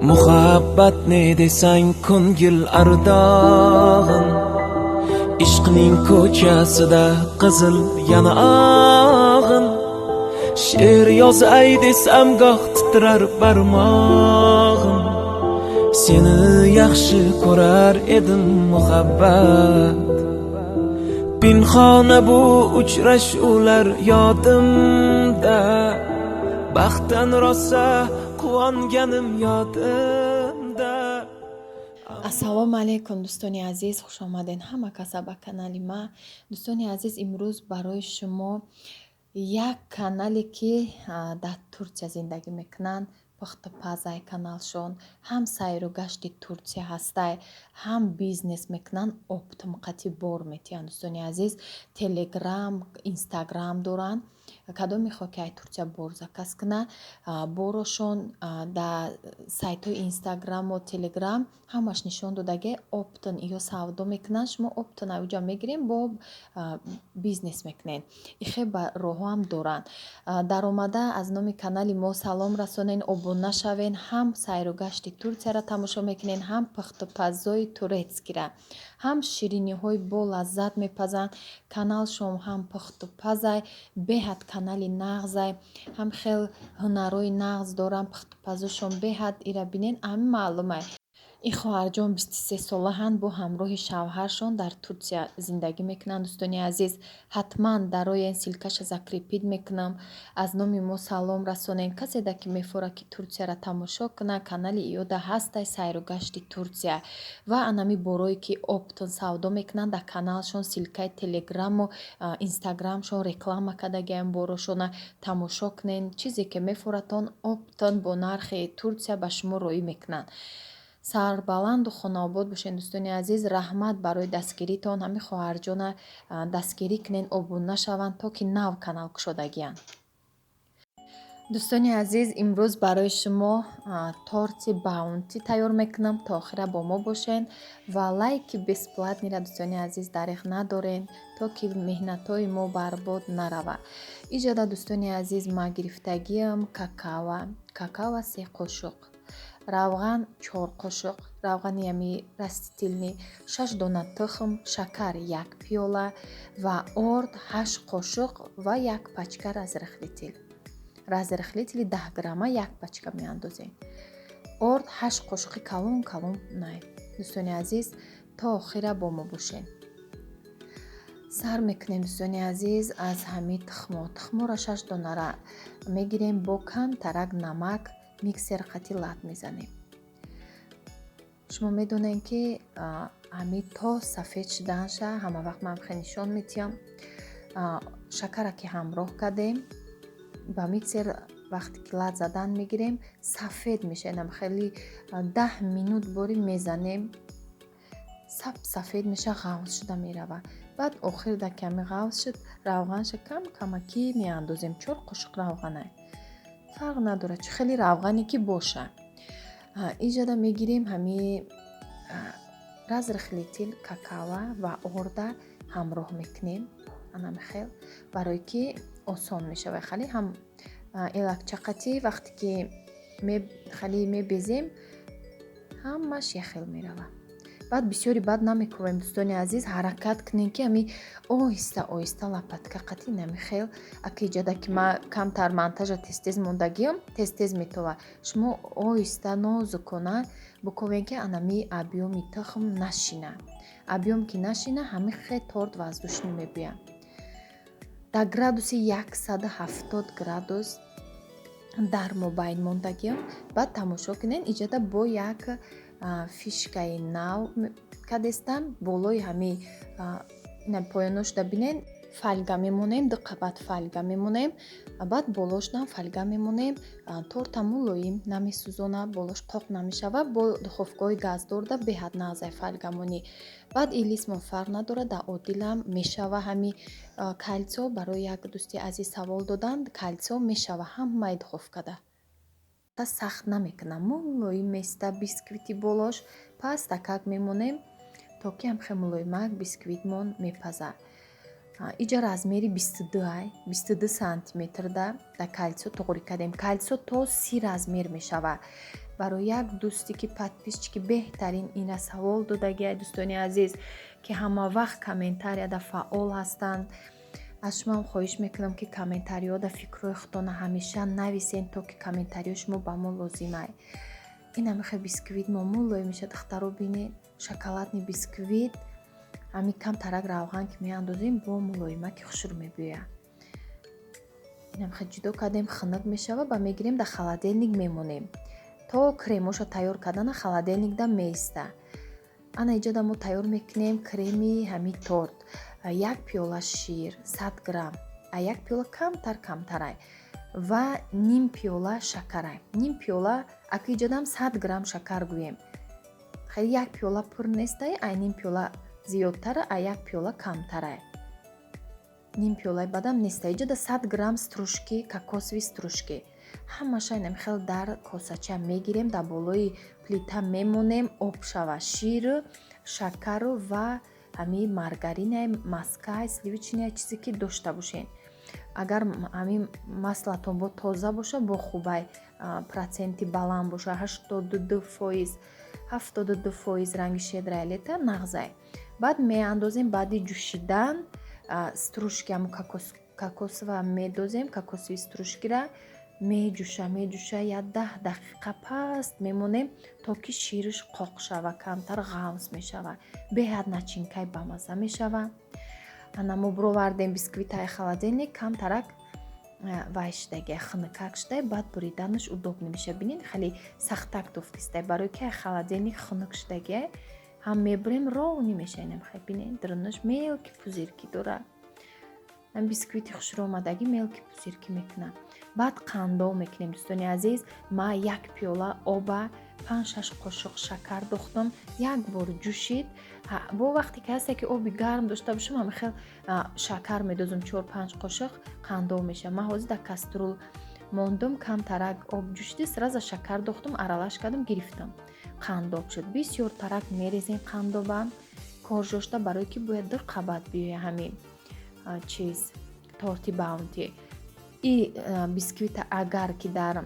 Muhabbat ne desang ko'ngil ardog'im, ishqning ko'chasida qizil yanog'im. She'r yozay desam goh titrar barmog'im, seni yaxshi ko'rar edim muhabbat. Pinhona bu uchrashuvlar yodimda, baxtdan rosa quvonganim yodimda. ассалому алайкум дӯстони азиз, хуш омаден ҳама каса ба канали ма. Дӯстони азиз, имрӯз барои шумо як канале ки дар Турсия зиндагӣ мекунанд, пухтупазай каналшон, ҳам сайру гашти Турсия ҳастай, ҳам бизнес мекунанд, оптумқати бор метиҳанд. Дӯстони азиз, телеграм, инстаграм доранд. Кадом мехоҳ ки ай Турсия бор заказ кунад, борошон дар сайтҳои инстаграму телеграм ҳамаш нишон додаги оптон ё савдо мекунанд. Шумо оптон авиҷо мегирем, бо бизнес мекунед. ихе ба роҳҳоам доранд. Даромада аз номи канали мо салом расонен, обуна шавен, ҳам сайру гашти Турсияро тамошо мекунен, ҳам пухтупазои турецкиро, ҳам шириниҳои бо лаззат мепазанд. Каналшон ҳам пухтупазай, беҳад канали нағзай, ҳам хел ҳунарҳои нағз доранд. Пухтупазошон беҳад ира бинен, ҳамин маълумай. ин хоҳарҷон 23 солаҳанд, бо ҳамроҳи шавҳаршон дар Турсия зиндагӣ мекунанд. Дӯстони азиз, ҳатман дароян силкаша закрепид мекунам. Аз номи мо салом расонен. Касе да ки мефора ки Турсияро тамошо кунад, канали иёда ҳастай сайру гашти Турсия ва анами борое ки оптон савдо мекунанд, дар каналшон силкаи телеграму инстаграмшон реклама кардагиам, борошона тамошо кунен. Чизе ки мефоратон оптон бо нархи Турсия ба шумо роӣ мекунанд. Сарбаланду хонаобод бошен дӯстони азиз. Раҳмат барои дастгиритон. ҳамин хоҳарҷона дастгирӣ кунен, обуна шаванд, то ки нав канал кушодагиянд. дӯстони азиз, имрӯз барои шумо торти баунти тайёр мекунам. То охира бо мо бошен ва лайки бесплатниро дӯстони азиз дариқ надорен, то ки меҳнатҳои мо барбод наравад. Иҷода дӯстони азиз, ма гирифтагиам какао 3 қошуқ, равған 4 қошуқ, равғани ями растительни 6 дона тухм, шакар 1 пиёла ва орд 8 қошуқ ва 1 пачка разрихлитил. Разрихлитили 10 грамма 1 пачка меандозем. Орд 8 қошуқи калон най. Дӯстони азиз, то охира бо мо бошен. Сар мекунем дӯстони азиз аз ҳамин тухмора 6 донара мегирем, бо кам тарак намак миксер қати лат мезанем. шумо медонем ки ҳамин то сафед шуданша, ҳама вақт ман хе нишон метиҳам. Шакара ки ҳамроҳ кардем ба миксер вақти ки лат задан мегирем, сафед мешавад. хеле 10 минут бори мезанем, сафед меша, ғавз шуда меравад. баъд охир да ками ғавз шуд, равғанша камаки меандозем. 4 қошуқ равғанай, фарқ надорад, чӣ хеле равғане ки боша. иҷода мегирем ҳамин разрихлитил какао ва орда ҳамроҳ мекунем. анами хел барое ки осон мешавад. хали ҳам элакчақати вақте ки хали мебезем, ҳамаш яхел меравад. баъд бисёри баъд намекувем дӯстони азиз, ҳаракат кунем ки ҳами оҳиста оҳиста лапатка қати нами хел. аки иҷода ки ма камтар монтажа тез мондагиам, тез метова. шумо оҳиста нозукона буковен ки анами объёми тухм нашина. объём ки нашина, ҳами хел торт воздушнӣ мебиям. дар градуси 170 градус дар мобайн мондагиам. баъд тамошо кунен. иҷода бо як фишкаи нав кадестам, болои ҳами поёношда бинен фольга мемонем, диққабад фольга мемонем, баъд болошдам фольга мемонем. торта мулоим намесӯзона, болош қоқ намешава. бо духовкаҳои газдорда беҳад нағзай фольгамонӣ. баъд илисмон фарқ надорад, дар одилам мешава. ҳами кальцо барои як дӯсти азиз савол доданд, кальцо мешава ҳамаи духовкада. сахт намекунам, мулоим места бисквити болош. пас такак мемонем, то ки ҳам хел мулоимак бисквитмон мепазад. иҷа размери 22 сантиметр да кальцо тоғри кардем. кальцо то 30 размер мешавад. барои як дӯстӣ ки подписчики беҳтарин ина савол додагия дӯстони азиз ки ҳама вақт комментарияда фаъол ҳастанд. аз шумоам хоҳиш мекунам ки комментариёда фикрҳои худтона ҳамеша нависен, то ки комментариҳои шумо ба мо лозимай. ин ҳамихе бисквит момуллое меша дахтаро бинед, шоколадни бисквит, ҳами камтарак равған ки меандозем бо мулоимаки хушрӯ мебиёя. ин ҳамихе ҷудо кардем, хунук мешава, ба мегирем дар холодильник мемонем то кремоша тайёр кардана холодильникда меиста. ана иҷода мо тайёр мекунем креми ҳами торт. 1 пиёла шир 100 грамм, 1 пиёла камтарай ва ним пиёла шакарай. Ним пиёла аки иҷодам 100 грамм шакар гӯем. хеле 1 пиёла пур нестай, ай ним пиёла зиёдтара, ай 1 пиёла камтарай. ним пиёлаи бадам нестай. иҷода 100 грамм стружки, кокосови стружки. ҳамаша инам хел дар косача мегирем, дар болои плита мемонем, об шава, ширу, шакару ва ҳами маргаринай, маскай, сливичинай чизе ки дошта бошен. агар ҳами маслатон бо тоза боша, бо хубай проценти баланд боша, 82%, 72% ранги шедрайлета нағзай. баъд меандозем, баъди ҷӯшидан стружки ҳамо кокосова медозем, кокосови стружкира меҷӯша 10 дақиқа паст мемонем, то ки шириш қоқ шава, камтар ғафз мешава, беҳад начинкай бамаза мешава. ана мо бировардем бисквитаи холодильник, камтарак вай шидагия, хунукак шидай, баъд буриданаш удобно меша. бинед хеле сахтак туфтистай, барои ки холодильник хунук шидагия ҳам мебурем ровни меша. инам хай бинед дурнаш мелки пузирки дора. ҳам бисквити хушрӯомадагӣ мелки пузирки мекунам. баъд қандов мекунем дӯстони азиз. ма 1 пиёла оба, 5-6 қошуқ шакар дохтам, як бор ҷӯшид. бо вақте ки ҳасте ки оби гарм дошта бошам, ҳами хел шакар медозам, 4-5 қошуқ қандов меша. ма ҳозир дар каструл мондум, камтарак об ҷӯшиди, сраза шакар дохтам, аралаш кардам, гирифтам, қандов шуд. бисёр тарак мерезем қандовам коржошта, барое ки бояд 2 қабат биёя ҳамин чиз торти баунти. и бисквита агар ки дар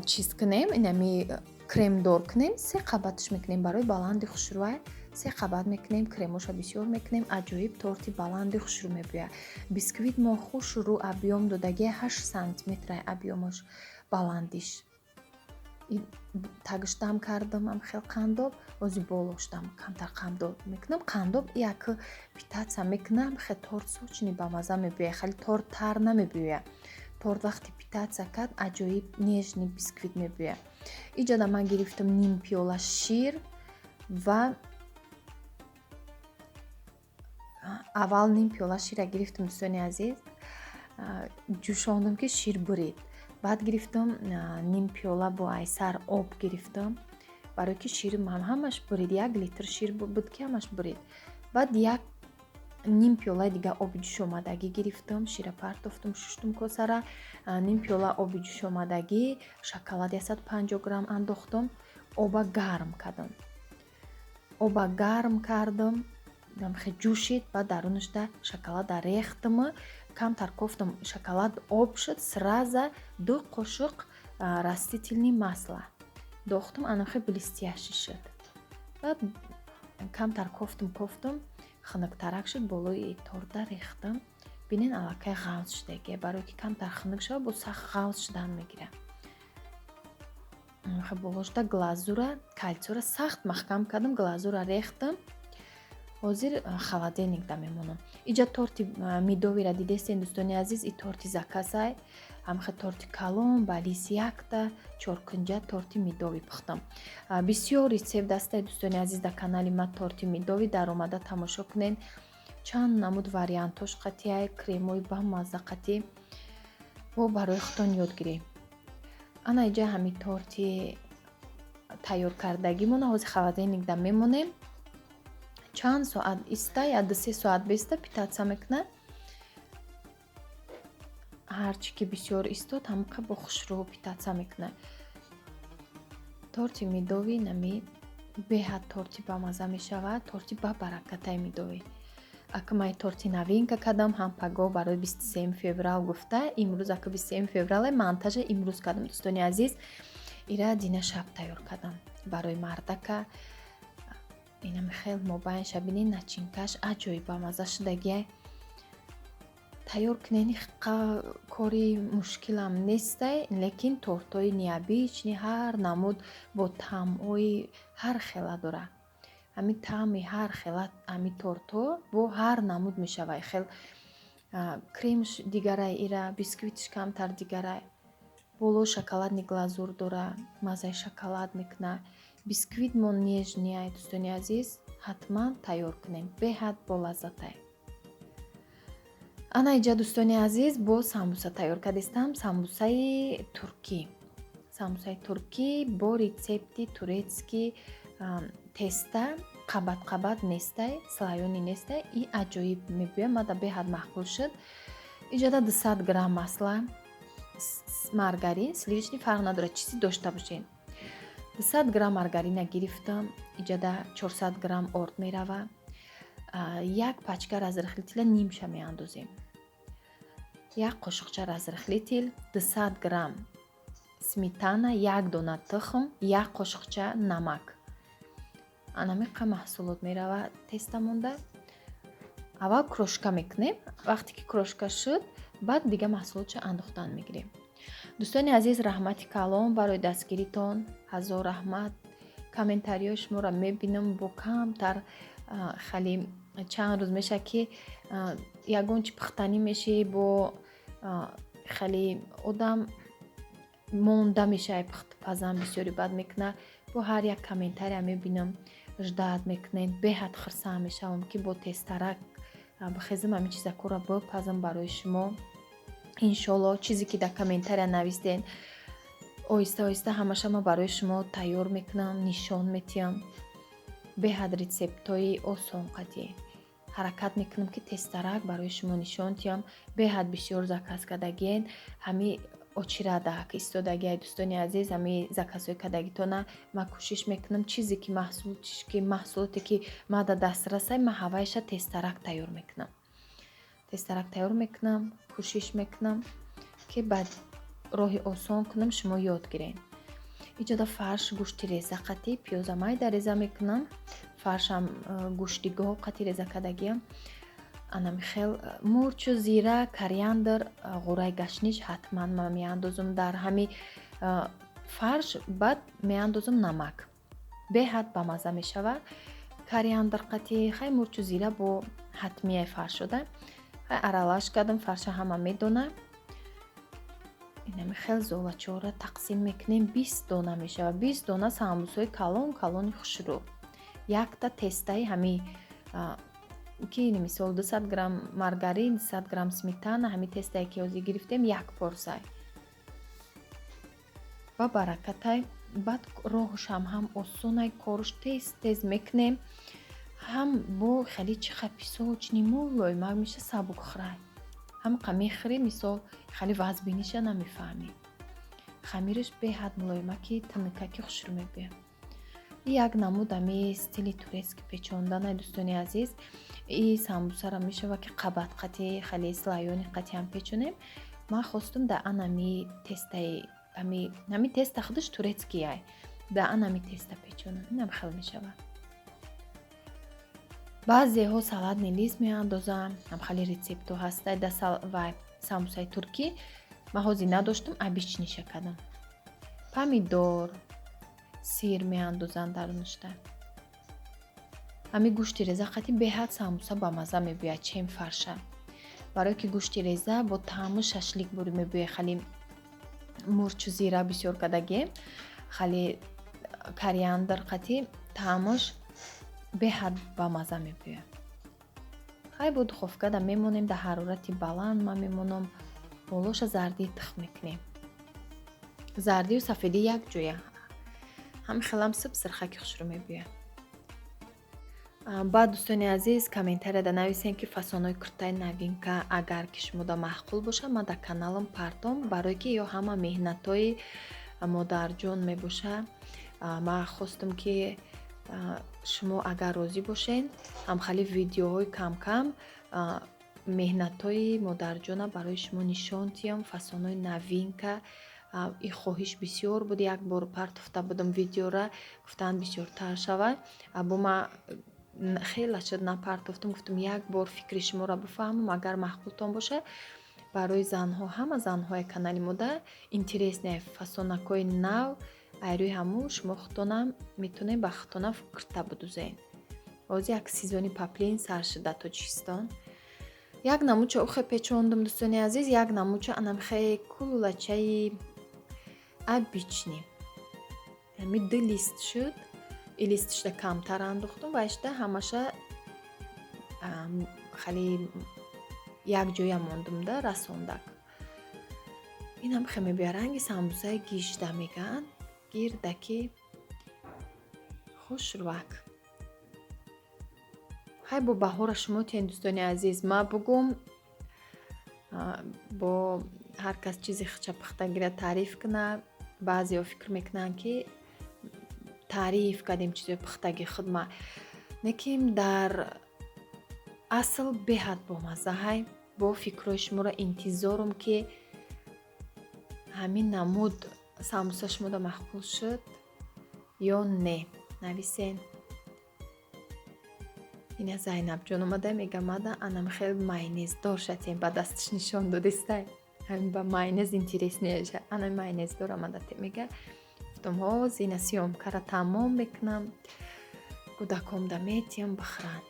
чиз кунем, инами кремдор кунем, 3 қабатш мекунем барои баланди хушрӯай. 3 қабат мекунем, кремоша бисёр мекунем, аҷоиб торти баланди хушрӯ мебиёяд. бисквит мо хушрӯ абъём додагия 8 сантиметрай абъёмаш, баландиш. тагштам кардам, ам хел қандоб, ози болоштам камтар қандоб мекунам. қандоб як питаца мекунам, хел торт сочни бамаза мебиёяд, хеле торт тар намебиёяд. торт вақти питаца кард аҷоиб нежни бисквит мебиёяд. иҷода ман гирифтам ним пиёла шир ва аввал ним пиёла шира гирифтам дӯстони азиз, ҷӯшондам ки шир бурид. баъд гирифтам ним пиёла бо айсар об гирифтам, барое ки шир ҳамаш бурид. 1 литр шир буд ки ҳамаш бурид. баъд як ним пиёлаи дига оби ҷӯшомадагӣ гирифтам, шира партофтам, шуштум косара. ним пиёла оби ҷӯшомадагӣ, шоколад 150 грамм андохтам, оба гарм кардам, хе ҷӯшид. баъд дарунашда шоколада рехтам, камтар кофтам, шоколад об шуд, сраза 2 қошуқ растительни масла дохтам, анахе блестящий шуд. баъд камтар кофтам, хунуктарак шуд, болои торта рехтам. бинен аллакай ғафз шудагия, барои ки камтар хунук шава, бо сахт ғафз шудан мегирад. болошда глазура, кольцора сахт маҳкам кардам, глазура рехтам. ҳозир холодильникда мемонам. иҷа торти мидовира дидестен дӯстони азиз, и торти закасай, ҳамхе торти калон, балис якта, чоркунҷа торти мидови пухтам. бисёр рецепт дастай дӯстони азиз, дар канали ма торти мидови даромада тамошо кунен. чанд намуд вариантош қатияй, кремои бамазза қатӣ бо барои худтон ёд гирем. ана иҷа ҳами торти тайёр кардагимона ҳозир холодильникда мемонем. чанд соат иста, 1-3 соат беста питаца мекуна. ҳарчи ки бисёр истод, ҳамқа бо хушрӯ питаца мекуна. торти мидови нами беҳад торти бамаза мешавад, торти ба баракатай мидови. ака май торти новинка кардам, ҳам паго барои 27 феврал гуфта. имрӯз ака 27 феврал монтажа имрӯз кардам дӯстони азиз. ира дина шаб тайёр кардам барои мардака. Инам хел мобайн шабини начинкаш аҷоиб бамаза шудагия. Тайёр кунени кори мушкилам нестай, лекин тортои необични ҳар намуд бо таъмҳои ҳар хела дора. Ҳамин таъми ҳар хела ҳамин торто бо ҳар намуд мешавад. Хел кремш дигарай ира, бисквитш камтар дигарай. Боло шоколадни глазур дора, маззаи шоколад мекуна. Бисквит мо нежния, дӯстони азиз, ҳатман тайёр кунем. Беҳад болаззатай. Ана иҷа дӯстони азиз бо самбуса тайёр кардистам. Самбусаи туркӣ. Самбусаи туркӣ бо рецепти турецки теста қабат нестай, слоёни нестай. И аҷоиб мебиёд, мада беҳад мақбул шуд. Иҷада 200 грамм масла, маргарин, сливочный фарқ надорад, чизи дошта бошед. 200 грамм маргарина гирифтам. Иҷада 400 грамм орд мерава. Як пачка разрыхлителя нимша меандозем. Як қошуқча разрыхлител, 200 грамм сметана, як дона тухм, як қошуқча намак. Анамиқа маҳсулот мерава тестамонда. Аввал крошка мекунем. Вақте ки крошка шуд, баъд дига маҳсулотша андохтан мегирем. дӯстони азиз, раҳмати калон барои дастгиритон. ҳазор раҳмат. Комментариҳои шуморо мебинам бо камтар хали чанд рӯз меша ки ягон чи пухтанӣ меши бо хали одам монда мешай пазам бисёри бад мекуна. Бо ҳар як комментария мебинам ждат мекунен. Беҳад хурсанд мешавам ки бо тестарак бихезам ҳамин чизакора бипазам барои шумо. Иншолло чизе ки дар комментария нависден оҳиста оҳиста ҳамашама барои шумо тайёр мекунам, нишон метиҳам. Беҳад рецептҳои осон қадӣ ҳаракат мекунам ки тестарак барои шумо нишон диҳам. Беҳад бисёр заказ кардагиен. ҳами очирадак истодагиай дӯстони азиз, ҳами заказҳои кардагитона ман кӯшиш мекунам чизе ки маҳсулоте ки ман дар дастрасай, ман ҳаваиша тестарак тайёр мекунам. Тестарак тайёр мекунам, кӯшиш мекунам ки ба роҳи осон кунам, шумо ёд гирен. Иҷода фарш гӯшти реза қатӣ, пиёза майда реза мекунам. Фаршам гӯшти гов қатӣ реза кардагиам. Анамихел мурчу зира, кориандр, ғураи гашниш ҳатман ман меандозам дар ҳами фарш. Баъд меандозам намак. Беҳад бамаза мешавад. Кориандр қатӣ, хай мурчу зира бо ҳатмияи фарш шуда. Хай аралаш кардам, фарша ҳама медона. Инамихел золачора тақсим мекунем. 20 дона мешавад. 20 дона самбусои калони хушрӯ. Якта тестаи ҳами ки мисол 200 грамм маргарин, 200 грамм сметана, ҳами тестае ки ҳозир гирифтем, як порсай. Ба баракатай. Баъд роҳушам ҳам осонай, корш тез мекунем. ҳам бо хали чиха писочни мулой ман меша сабукхурай. ҳам қамехӯри мисол хали вазбиниша намефаҳмӣ. Хамираш беҳад мулоима ки тунукаки хушрӯ мебиёд. Як намуд ами стили турецки печондана дӯстони азиз. И самбусара мешава ки қабат қатӣ хали слоёни қатиам печонем. Ман хостум да анами тестаи ами теста худаш турецкияй. Да анами теста печонам. Инам хел мешавад. баъзеҳо салатни лист меандозам. ҳам хали рецептҳо ҳастай да самбусаи туркӣ. Ман ҳозир надоштам, обичниша кардам. Помидор, сир меандозам дарунашта. ҳами гӯшти реза қатӣ беҳад самбуса ба мазза мебиёд, чем фарша. Барое ки гӯшти реза бо таъму шашлик бури мебиёд. Хали мурчу зира бисёр кардагием. Хали кориандр қатӣ таъмуш беҳад ба мазза мебиёд. хай бо духовкада мемонем дар ҳарорати баланд. Ман мемонам болоша зардии тухм мекунем. Зардию сафеди як ҷоя. ҳам хелам сирхаки хушрӯ мебиёд. баъд дӯстони азиз комментарияда нависем ки фасонҳои куртаи новинка агар ки шумода маъқул боша, ман дар каналам партом барое ки ё ҳама меҳнатҳои модарҷон мебоша. Ман хостам ки шумо агар розӣ бошед, ҳам хали видеоҳои кам меҳнатҳои модарҷона барои шумо нишон диҳам. Фасонҳои новинка این خواهش بسیار بود. یک بار پرتفته بودم ویدیو را، گفتن بسیارتر شود. ابو ما خیلی شد نپرتفتم، گفتم یک بار فکر شما را بفهمم اگر معقولتان باشه برای زنها، همه زنهای کانالی мода интересные фасонакои нав айрӯи ҳамун шумо худтонам метавонед ба худтона фикрта бидӯзед. ози як сезони паплин сар шуда тоҷикистон. як намуча ухе печондум дӯстони азиз, як намуча анамхе кулачаи абични. ами ду лист шуд. и листишда камтар андохтум ва ишда ҳамаша хали як ҷоя мондумда расондак. инам хеме биаранги самбусаи гишда меган гирдаки хушрӯвак. хай бо баҳора шумо тен дӯстони азиз. ма бугум бо ҳар кас чизи хичапахтагира таъриф кина. баъзеҳо фикр мекунанд ки таъриф кардем чизи пухтаги худма, лекин дар асл беҳад бомазза. ҳай бо фикрҳои шуморо интизорум ки ҳамин намуд самбуса шуморо махбул шуд ё не. нависен. ина зайнабҷон омада мега мада анам хел майонездор шатем ба дастиш нишон додистай. ҳамин ба майонез интереснеша. ана майонездор амада те мега. гуфтам ҳо зина сёмкара тамом мекунам. кӯдакомда метиям бихӯранд.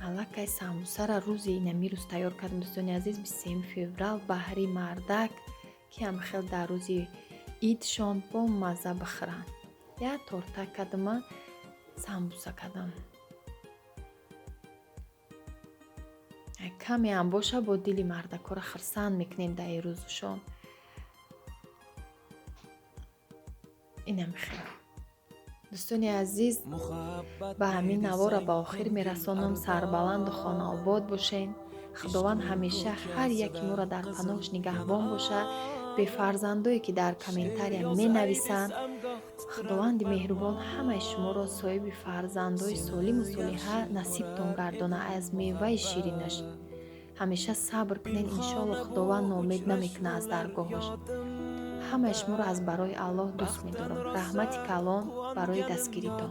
аллакай самбусара рӯзи инами рӯз тайёр кардам дӯстони азиз 23 феврал баҳри мардак ки ҳамхел дар рӯзи идшон бо мазза бихӯранд. я торта кардама самбуса кардам. каме ҳам боша бо дили мардакора хурсанд мекунем дар ин рӯзушон. инам хел дӯстони азиз, ба ҳамин навора ба охир мерасонам. сарбаланду хонаобод бошен. худованд ҳамеша ҳар яки моро дар паноҳш нигаҳбон боша. бефарзандое ки дар комментария менависанд, худованди меҳрубон ҳамаи шуморо соҳиби фарзандҳои солиму солиҳа насибтон гардона аз меваи ширинаш. ҳамеша сабр кунед, иншоалло худованд ноумед намекунад аз даргоҳаш. ҳамаи шуморо аз барои аллоҳ дӯст медорам. раҳмати калон барои дастгиритон.